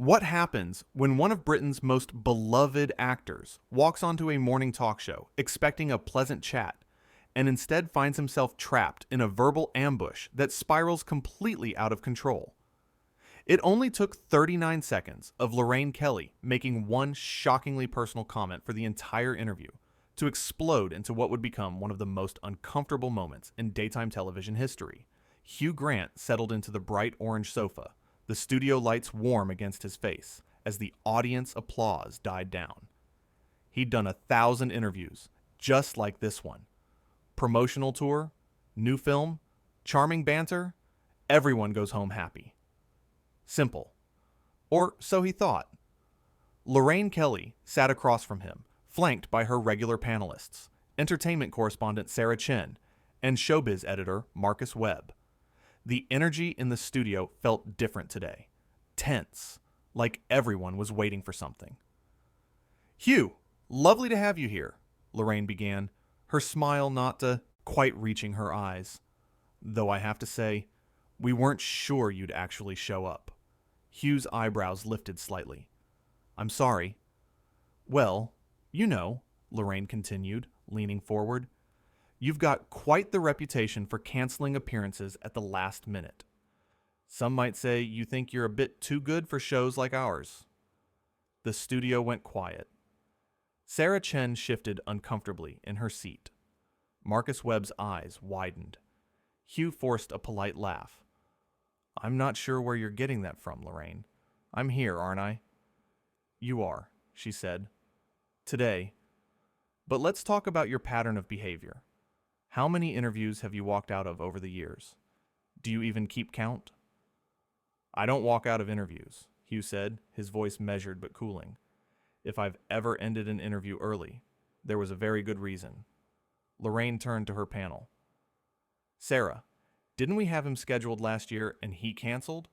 What happens when one of Britain's most beloved actors walks onto a morning talk show expecting a pleasant chat and instead finds himself trapped in a verbal ambush that spirals completely out of control? It only took 39 seconds of Lorraine Kelly making one shockingly personal comment for the entire interview to explode into what would become one of the most uncomfortable moments in daytime television history. Hugh Grant settled into the bright orange sofa, the studio lights warm against his face as the audience applause died down. He'd done 1,000 interviews, just like this one. Promotional tour, new film, charming banter, everyone goes home happy. Simple. Or so he thought. Lorraine Kelly sat across from him, flanked by her regular panelists, entertainment correspondent Sarah Chen, and showbiz editor Marcus Webb. The energy in the studio felt different today. Tense, like everyone was waiting for something. "Hugh, lovely to have you here," Lorraine began, her smile not quite reaching her eyes. "Though I have to say, we weren't sure you'd actually show up." Hugh's eyebrows lifted slightly. "I'm sorry." "Well, Lorraine continued, leaning forward. "You've got quite the reputation for canceling appearances at the last minute. Some might say you think you're a bit too good for shows like ours." The studio went quiet. Sarah Chen shifted uncomfortably in her seat. Marcus Webb's eyes widened. Hugh forced a polite laugh. "I'm not sure where you're getting that from, Lorraine. I'm here, aren't I?" "You are," she said. "Today. But let's talk about your pattern of behavior. How many interviews have you walked out of over the years? Do you even keep count?" "I don't walk out of interviews," Hugh said, his voice measured but cooling. "If I've ever ended an interview early, there was a very good reason." Lorraine turned to her panel. "Sarah, didn't we have him scheduled last year and he canceled?"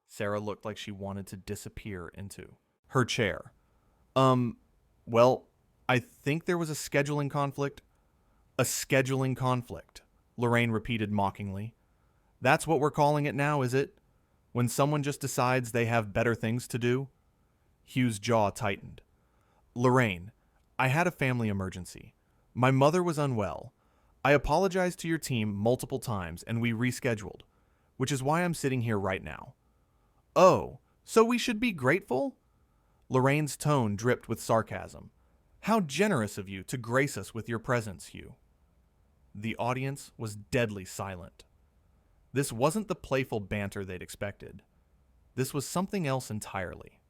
Sarah looked like she wanted to disappear into her chair. Well, I think there was a scheduling conflict." "A scheduling conflict," Lorraine repeated mockingly. "That's what we're calling it now, is it? When someone just decides they have better things to do?" Hugh's jaw tightened. "Lorraine, I had a family emergency. My mother was unwell. I apologized to your team multiple times and we rescheduled, which is why I'm sitting here right now." "Oh, so we should be grateful?" Lorraine's tone dripped with sarcasm. "How generous of you to grace us with your presence, Hugh." The audience was deadly silent. This wasn't the playful banter they'd expected. This was something else entirely.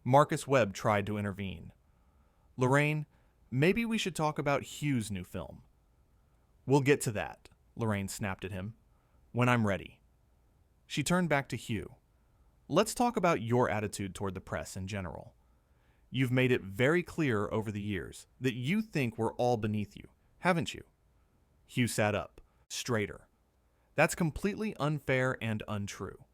Marcus Webb tried to intervene. "Lorraine, maybe we should talk about Hugh's new film." "We'll get to that," Lorraine snapped at him, "when I'm ready." She turned back to Hugh. "Let's talk about your attitude toward the press in general. You've made it very clear over the years that you think we're all beneath you, haven't you?" Hugh sat up, straighter. "That's completely unfair and untrue.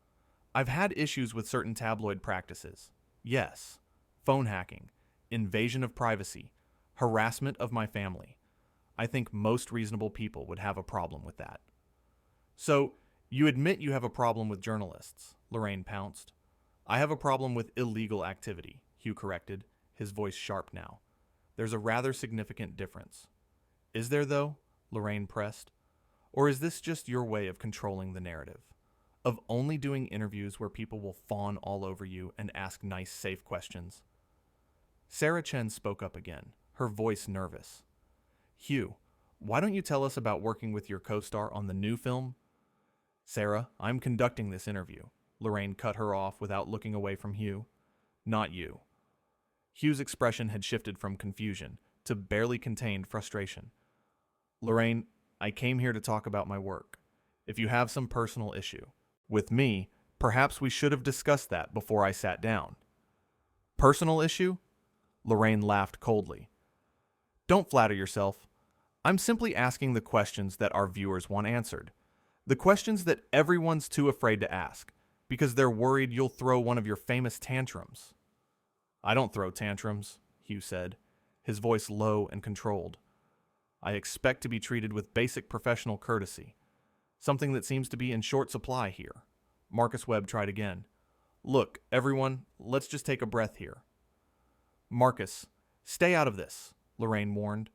I've had issues with certain tabloid practices. Yes, phone hacking, invasion of privacy, harassment of my family. I think most reasonable people would have a problem with that." "So, you admit you have a problem with journalists," Lorraine pounced. "I have a problem with illegal activity," Hugh corrected, his voice sharp now. "There's a rather significant difference." "Is there, though?" Lorraine pressed. "Or is this just your way of controlling the narrative? Of only doing interviews where people will fawn all over you and ask nice, safe questions?" Sarah Chen spoke up again, her voice nervous. "Hugh, why don't you tell us about working with your co-star on the new film?" "Sarah, I'm conducting this interview." Lorraine cut her off without looking away from Hugh. "Not you." Hugh's expression had shifted from confusion to barely contained frustration. "Lorraine, I came here to talk about my work. If you have some personal issue with me, perhaps we should have discussed that before I sat down." "Personal issue?" Lorraine laughed coldly. "Don't flatter yourself. I'm simply asking the questions that our viewers want answered. The questions that everyone's too afraid to ask, because they're worried you'll throw one of your famous tantrums." "I don't throw tantrums," Hugh said, his voice low and controlled. "I expect to be treated with basic professional courtesy, something that seems to be in short supply here." Marcus Webb tried again. Look, everyone, let's just take a breath here. Marcus, stay out of this, Lorraine warned.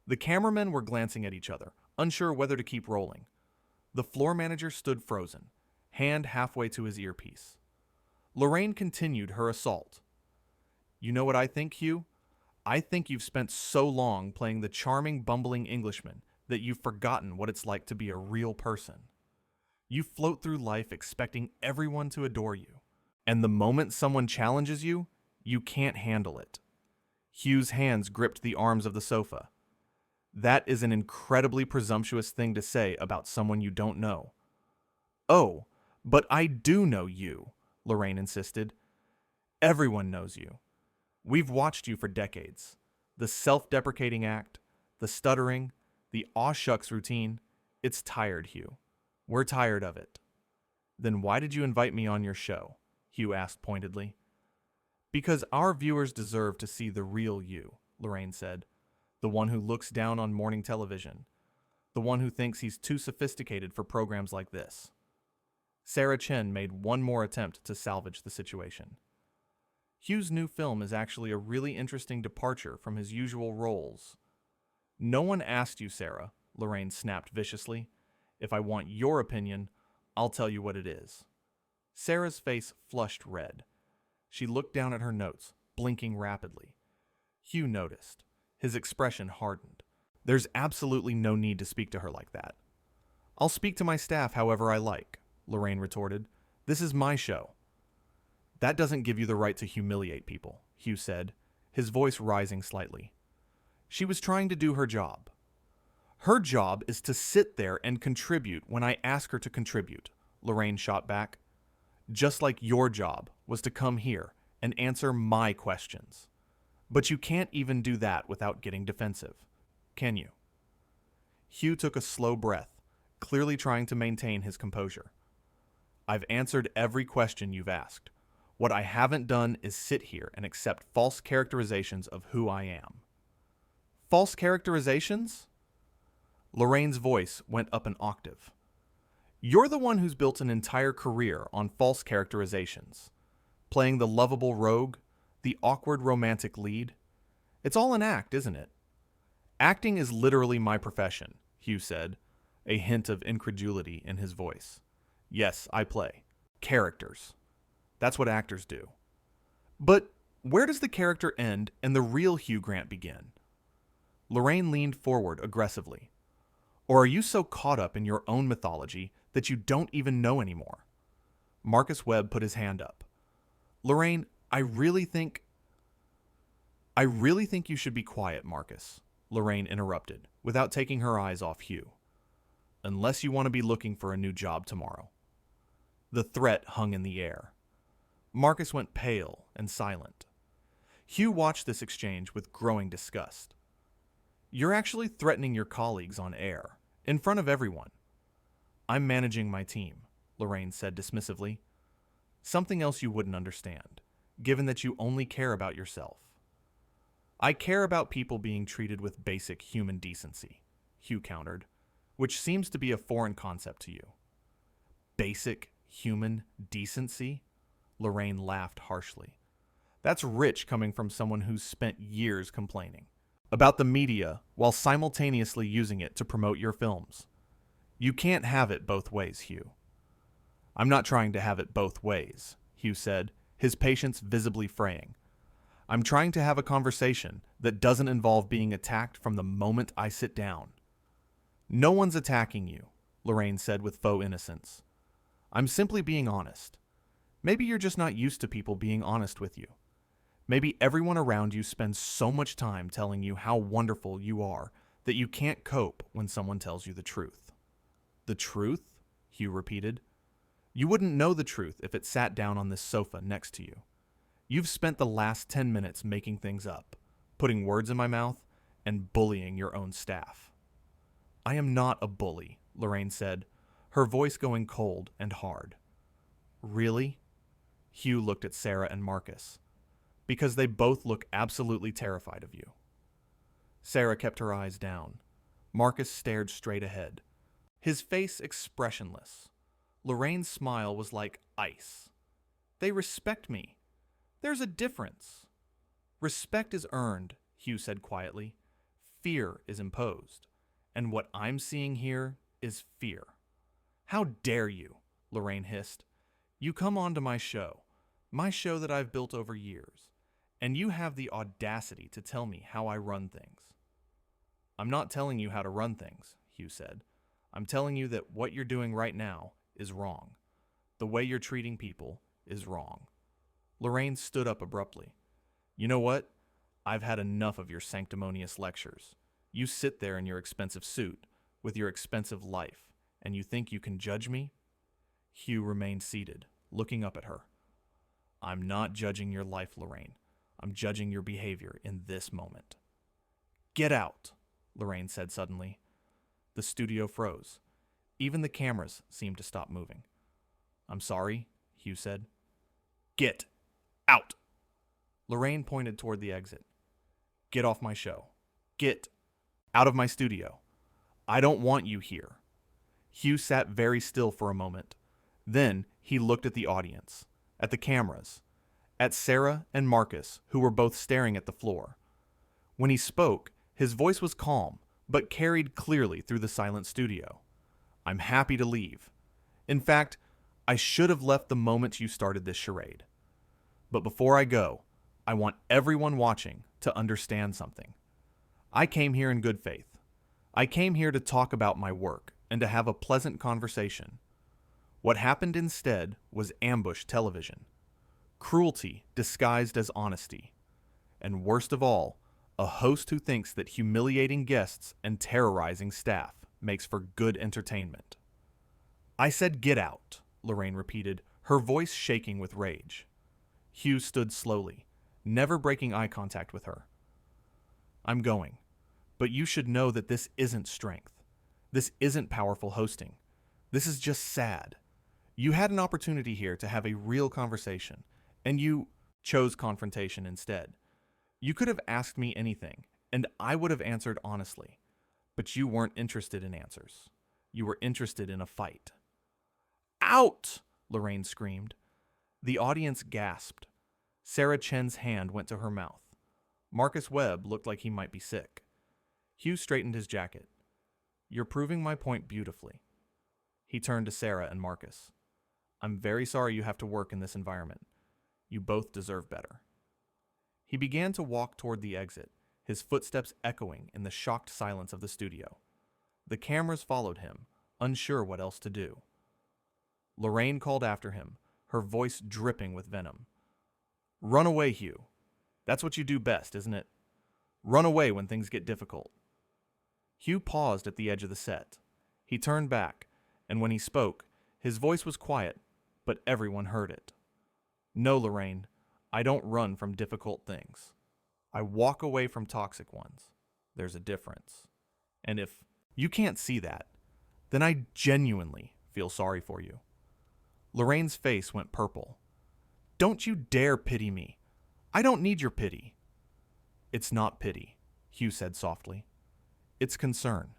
The cameramen were glancing at each other, unsure whether to keep rolling. The floor manager stood frozen, hand halfway to his earpiece. Lorraine continued her assault. You know what I think, Hugh? I think you've spent so long playing the charming, bumbling Englishman that you've forgotten what it's like to be a real person. You float through life expecting everyone to adore you, and the moment someone challenges you, you can't handle it. Hugh's hands gripped the arms of the sofa. That is an incredibly presumptuous thing to say about someone you don't know. Oh, but I do know you, Lorraine insisted. Everyone knows you. We've watched you for decades. The self-deprecating act, the stuttering, the aw shucks routine. It's tired, Hugh. We're tired of it. Then why did you invite me on your show? Hugh asked pointedly. Because our viewers deserve to see the real you, Lorraine said. The one who looks down on morning television. The one who thinks he's too sophisticated for programs like this. Sarah Chen made one more attempt to salvage the situation. Hugh's new film is actually a really interesting departure from his usual roles. No one asked you, Sarah, Lorraine snapped viciously. If I want your opinion, I'll tell you what it is. Sarah's face flushed red. She looked down at her notes, blinking rapidly. Hugh noticed. His expression hardened. There's absolutely no need to speak to her like that. I'll speak to my staff however I like, Lorraine retorted. This is my show. That doesn't give you the right to humiliate people, Hugh said, his voice rising slightly. She was trying to do her job. Her job is to sit there and contribute when I ask her to contribute, Lorraine shot back. Just like your job was to come here and answer my questions. But you can't even do that without getting defensive, can you? Hugh took a slow breath, clearly trying to maintain his composure. I've answered every question you've asked. What I haven't done is sit here and accept false characterizations of who I am. False characterizations? Lorraine's voice went up an octave. You're the one who's built an entire career on false characterizations. Playing the lovable rogue, the awkward romantic lead. It's all an act, isn't it? Acting is literally my profession, Hugh said, a hint of incredulity in his voice. Yes, I play. Characters. That's what actors do. But where does the character end and the real Hugh Grant begin? Lorraine leaned forward aggressively. Or are you so caught up in your own mythology that you don't even know anymore? Marcus Webb put his hand up. Lorraine, I really think you should be quiet, Marcus, Lorraine interrupted, without taking her eyes off Hugh. Unless you want to be looking for a new job tomorrow. The threat hung in the air. Marcus went pale and silent. Hugh watched this exchange with growing disgust. You're actually threatening your colleagues on air, in front of everyone. I'm managing my team, Lorraine said dismissively. Something else you wouldn't understand, given that you only care about yourself. I care about people being treated with basic human decency, Hugh countered, which seems to be a foreign concept to you. Basic human decency? Lorraine laughed harshly. That's rich coming from someone who's spent years complaining about the media while simultaneously using it to promote your films. You can't have it both ways, Hugh. I'm not trying to have it both ways, Hugh said, his patience visibly fraying. I'm trying to have a conversation that doesn't involve being attacked from the moment I sit down. No one's attacking you, Lorraine said with faux innocence. I'm simply being honest. Maybe you're just not used to people being honest with you. Maybe everyone around you spends so much time telling you how wonderful you are that you can't cope when someone tells you the truth. The truth? Hugh repeated. You wouldn't know the truth if it sat down on this sofa next to you. You've spent the last 10 minutes making things up, putting words in my mouth, and bullying your own staff. I am not a bully, Lorraine said, her voice going cold and hard. Really? Hugh looked at Sarah and Marcus. Because they both look absolutely terrified of you. Sarah kept her eyes down. Marcus stared straight ahead, his face expressionless. Lorraine's smile was like ice. They respect me. There's a difference. Respect is earned, Hugh said quietly. Fear is imposed. And what I'm seeing here is fear. How dare you, Lorraine hissed. You come onto my show that I've built over years, and you have the audacity to tell me how I run things. I'm not telling you how to run things, Hugh said. I'm telling you that what you're doing right now is wrong. The way you're treating people is wrong. Lorraine stood up abruptly. You know what? I've had enough of your sanctimonious lectures. You sit there in your expensive suit, with your expensive life, and you think you can judge me? Hugh remained seated, looking up at her. I'm not judging your life, Lorraine. I'm judging your behavior in this moment. Get out, Lorraine said suddenly. The studio froze. Even the cameras seemed to stop moving. I'm sorry, Hugh said. Get out! Lorraine pointed toward the exit. Get off my show. Get out of my studio. I don't want you here. Hugh sat very still for a moment. Then he looked at the audience, at the cameras, at Sarah and Marcus, who were both staring at the floor. When he spoke, his voice was calm, but carried clearly through the silent studio. I'm happy to leave. In fact, I should have left the moment you started this charade. But before I go, I want everyone watching to understand something. I came here in good faith. I came here to talk about my work and to have a pleasant conversation. What happened instead was ambush television. Cruelty disguised as honesty. And worst of all, a host who thinks that humiliating guests and terrorizing staff makes for good entertainment. I said get out, Lorraine repeated, her voice shaking with rage. Hugh stood slowly, never breaking eye contact with her. I'm going, but you should know that this isn't strength. This isn't powerful hosting. This is just sad. You had an opportunity here to have a real conversation, and you chose confrontation instead. You could have asked me anything, and I would have answered honestly. But you weren't interested in answers. You were interested in a fight. Out! Lorraine screamed. The audience gasped. Sarah Chen's hand went to her mouth. Marcus Webb looked like he might be sick. Hugh straightened his jacket. You're proving my point beautifully. He turned to Sarah and Marcus. I'm very sorry you have to work in this environment. You both deserve better. He began to walk toward the exit, his footsteps echoing in the shocked silence of the studio. The cameras followed him, unsure what else to do. Lorraine called after him, her voice dripping with venom. Run away, Hugh. That's what you do best, isn't it? Run away when things get difficult. Hugh paused at the edge of the set. He turned back, and when he spoke, his voice was quiet, but everyone heard it. No, Lorraine, I don't run from difficult things. I walk away from toxic ones. There's a difference. And if you can't see that, then I genuinely feel sorry for you. Lorraine's face went purple. Don't you dare pity me. I don't need your pity. It's not pity, Hugh said softly. It's concern.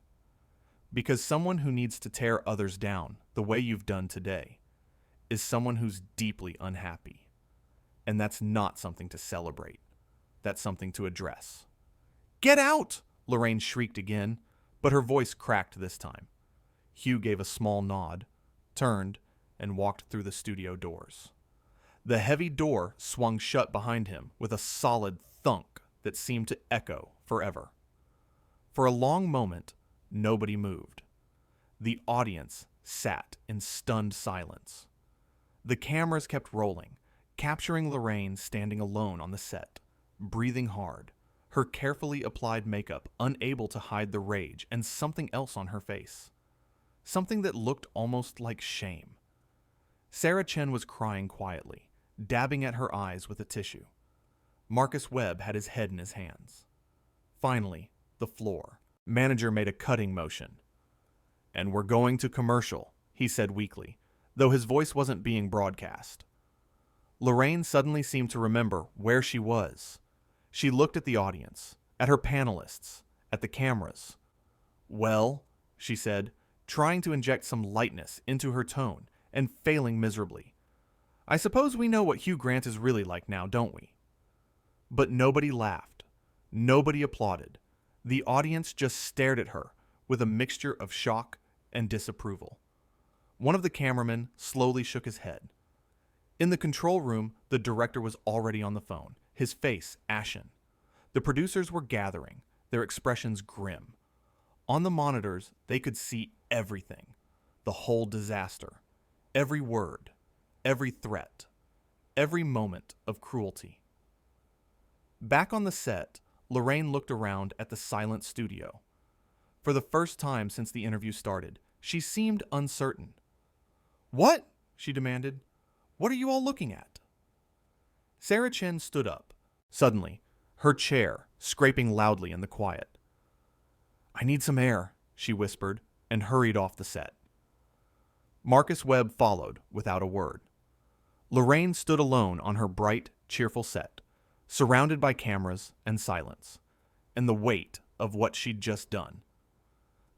Because someone who needs to tear others down the way you've done today is someone who's deeply unhappy. And that's not something to celebrate. That's something to address. Get out! Lorraine shrieked again, but her voice cracked this time. Hugh gave a small nod, turned, and walked through the studio doors. The heavy door swung shut behind him with a solid thunk that seemed to echo forever. For a long moment, nobody moved. The audience sat in stunned silence. The cameras kept rolling, capturing Lorraine standing alone on the set, breathing hard, her carefully applied makeup unable to hide the rage and something else on her face. Something that looked almost like shame. Sarah Chen was crying quietly, dabbing at her eyes with a tissue. Marcus Webb had his head in his hands. Finally, the floor. Manager made a cutting motion. And we're going to commercial, he said weakly, though his voice wasn't being broadcast. Lorraine suddenly seemed to remember where she was. She looked at the audience, at her panelists, at the cameras. Well, she said, trying to inject some lightness into her tone and failing miserably. I suppose we know what Hugh Grant is really like now, don't we? But nobody laughed. Nobody applauded. The audience just stared at her with a mixture of shock and disapproval. One of the cameramen slowly shook his head. In the control room, the director was already on the phone, his face ashen. The producers were gathering, their expressions grim. On the monitors, they could see everything. The whole disaster. Every word. Every threat. Every moment of cruelty. Back on the set, Lorraine looked around at the silent studio. For the first time since the interview started, she seemed uncertain. "What?" she demanded. "What are you all looking at?" Sarah Chen stood up, suddenly, her chair scraping loudly in the quiet. "I need some air," she whispered, and hurried off the set. Marcus Webb followed without a word. Lorraine stood alone on her bright, cheerful set, surrounded by cameras and silence, and the weight of what she'd just done.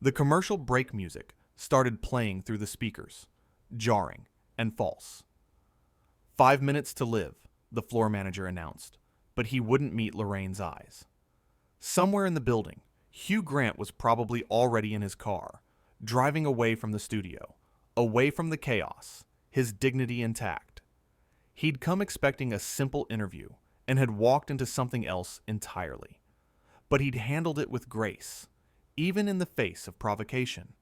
The commercial break music started playing through the speakers, jarring and false. 5 minutes to live, the floor manager announced, but he wouldn't meet Lorraine's eyes. Somewhere in the building, Hugh Grant was probably already in his car, driving away from the studio, away from the chaos, his dignity intact. He'd come expecting a simple interview and had walked into something else entirely. But he'd handled it with grace, even in the face of provocation.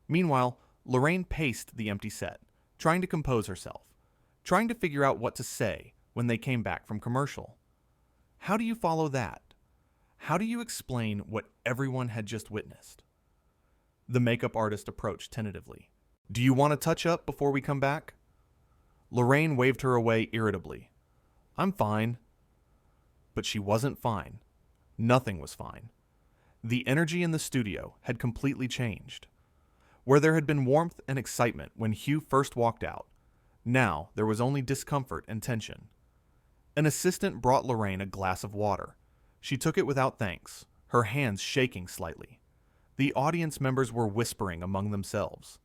Meanwhile, Lorraine paced the empty set, trying to compose herself, trying to figure out what to say when they came back from commercial. How do you follow that? How do you explain what everyone had just witnessed? The makeup artist approached tentatively. "Do you want to touch up before we come back?" Lorraine waved her away irritably. "I'm fine." But she wasn't fine. Nothing was fine. The energy in the studio had completely changed. Where there had been warmth and excitement when Hugh first walked out, now there was only discomfort and tension. An assistant brought Lorraine a glass of water. She took it without thanks, her hands shaking slightly. The audience members were whispering among themselves.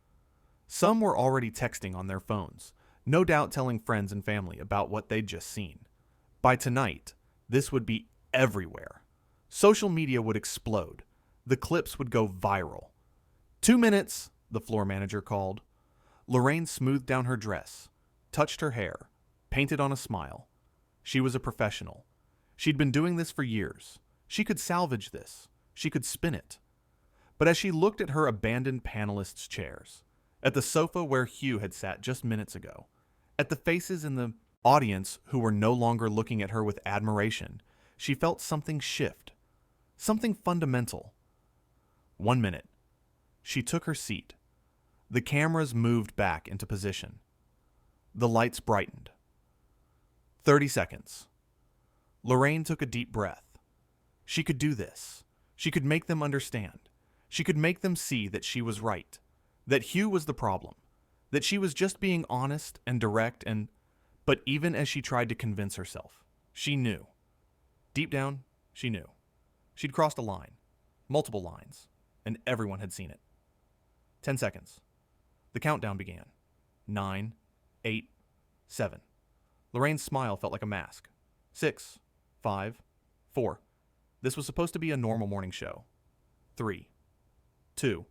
Some were already texting on their phones, no doubt telling friends and family about what they'd just seen. By tonight, this would be everywhere. Social media would explode. The clips would go viral. 2 minutes, the floor manager called. Lorraine smoothed down her dress, touched her hair, painted on a smile. She was a professional. She'd been doing this for years. She could salvage this. She could spin it. But as she looked at her abandoned panelists' chairs, at the sofa where Hugh had sat just minutes ago, at the faces in the audience who were no longer looking at her with admiration, she felt something shift. Something fundamental. 1 minute. She took her seat. The cameras moved back into position. The lights brightened. 30 seconds. Lorraine took a deep breath. She could do this. She could make them understand. She could make them see that she was right, that Hugh was the problem, that she was just being honest and direct but even as she tried to convince herself, she knew. Deep down, she knew. She'd crossed a line, multiple lines, and everyone had seen it. 10 seconds. The countdown began. 9, 8, 7. Lorraine's smile felt like a mask. 6, 5, 4. This was supposed to be a normal morning show. 3, 2.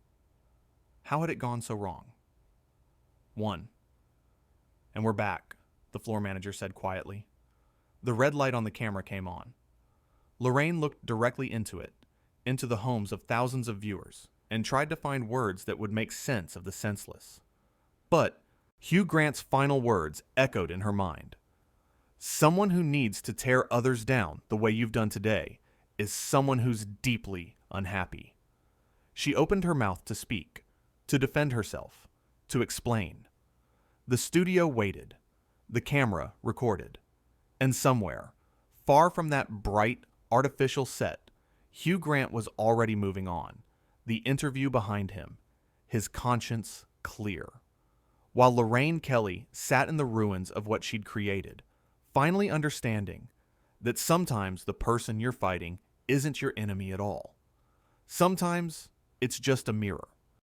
How had it gone so wrong? 1. "And we're back," the floor manager said quietly. The red light on the camera came on. Lorraine looked directly into it, into the homes of thousands of viewers, and tried to find words that would make sense of the senseless. But Hugh Grant's final words echoed in her mind. "Someone who needs to tear others down the way you've done today is someone who's deeply unhappy." She opened her mouth to speak, to defend herself, to explain. The studio waited. The camera recorded. And somewhere, far from that bright, artificial set, Hugh Grant was already moving on, the interview behind him, his conscience clear. While Lorraine Kelly sat in the ruins of what she'd created, finally understanding that sometimes the person you're fighting isn't your enemy at all. Sometimes it's just a mirror.